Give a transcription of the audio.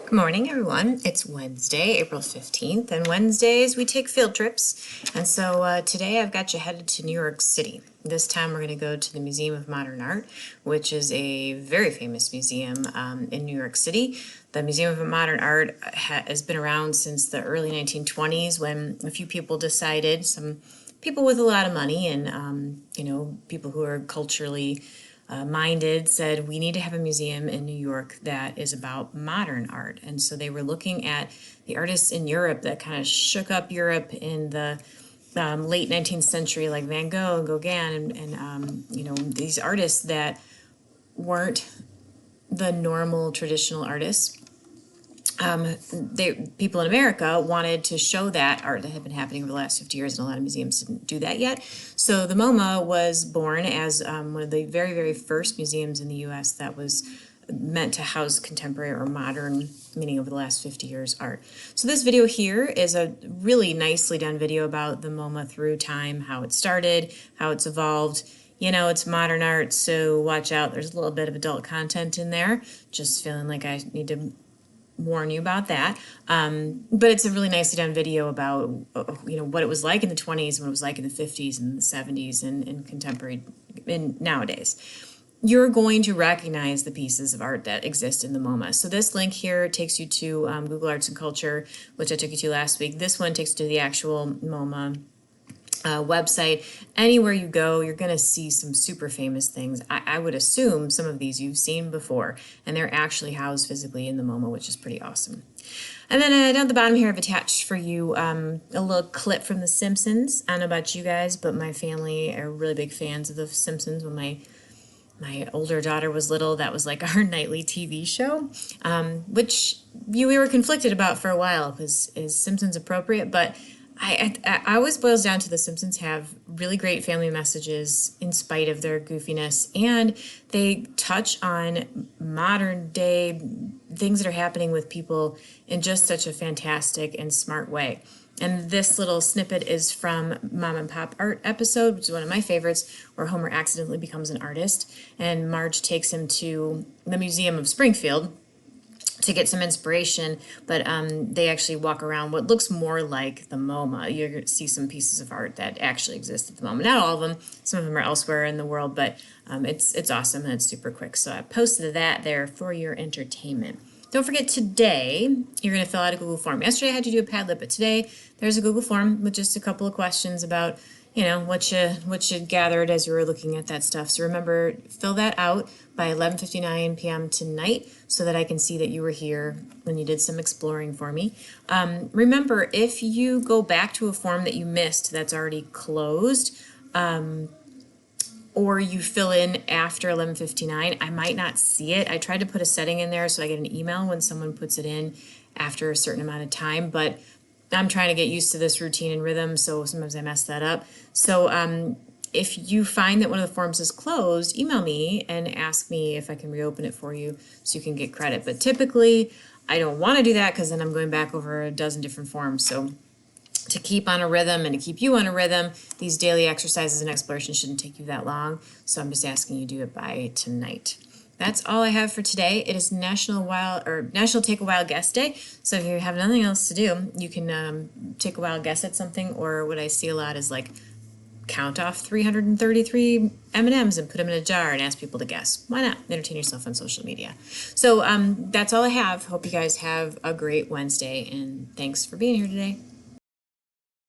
Good morning, everyone. It's Wednesday, April 15th, and Wednesdays we take field trips. And so today I've got you headed to New York City. This time we're going to go to the Museum of Modern Art, which is a very famous museum in New York City. The Museum of Modern Art has been around since the early 1920s when a few people decided, some people with a lot of money and, people who are culturally minded, said we need to have a museum in New York that is about modern art. And so they were looking at the artists in Europe that kind of shook up Europe in the late 19th century, like Van Gogh and Gauguin, and these artists that weren't the normal traditional artists. People in America wanted to show that art that had been happening over the last 50 years, and a lot of museums didn't do that yet. So the MoMA was born as one of the very, very first museums in the U.S. that was meant to house contemporary or modern, meaning over the last 50 years, art. So this video here is a really nicely done video about the MoMA through time, how it started, how it's evolved. You know, it's modern art, so watch out. There's a little bit of adult content in there. Just feeling like I need to warn you about that. But it's a really nicely done video about, what it was like in the 20s, what it was like in the 50s and the 70s and contemporary and nowadays. You're going to recognize the pieces of art that exist in the MoMA. So this link here takes you to Google Arts and Culture, which I took you to last week. This one takes you to the actual MoMA website. Anywhere you go, you're going to see some super famous things. I would assume some of these you've seen before, and they're actually housed physically in the MoMA, which is pretty awesome. And then down at the bottom here, I've attached for you a little clip from The Simpsons. I don't know about you guys, but my family are really big fans of The Simpsons. When my older daughter was little, that was like our nightly TV show, which we were conflicted about for a while, because is Simpsons appropriate? But I always boils down to The Simpsons have really great family messages in spite of their goofiness, and they touch on modern day things that are happening with people in just such a fantastic and smart way. And this little snippet is from Mom and Pop Art episode, which is one of my favorites, where Homer accidentally becomes an artist, and Marge takes him to the Museum of Springfield to get some inspiration, but they actually walk around what looks more like the MoMA. You're going to see some pieces of art that actually exist at the MoMA. Not all of them. Some of them are elsewhere in the world, but it's awesome and it's super quick. So I posted that there for your entertainment. Don't forget, today you're going to fill out a Google form. Yesterday I had you do a Padlet, but today there's a Google form with just a couple of questions about what you gathered as you were looking at that stuff. So remember, fill that out by 11:59 p.m. tonight so that I can see that you were here when you did some exploring for me. Remember, if you go back to a form that you missed that's already closed, or you fill in after 11:59, I might not see it. I tried to put a setting in there so I get an email when someone puts it in after a certain amount of time, but I'm trying to get used to this routine and rhythm, so sometimes I mess that up. So if you find that one of the forms is closed, email me and ask me if I can reopen it for you so you can get credit. But typically, I don't want to do that because then I'm going back over a dozen different forms. So to keep on a rhythm and to keep you on a rhythm, these daily exercises and explorations shouldn't take you that long. So I'm just asking you to do it by tonight. That's all I have for today. It is National Take a Wild Guess Day. So if you have nothing else to do, you can take a wild guess at something, or what I see a lot is like count off 333 M&Ms and put them in a jar and ask people to guess. Why not? Entertain yourself on social media. So that's all I have. Hope you guys have a great Wednesday, and thanks for being here today.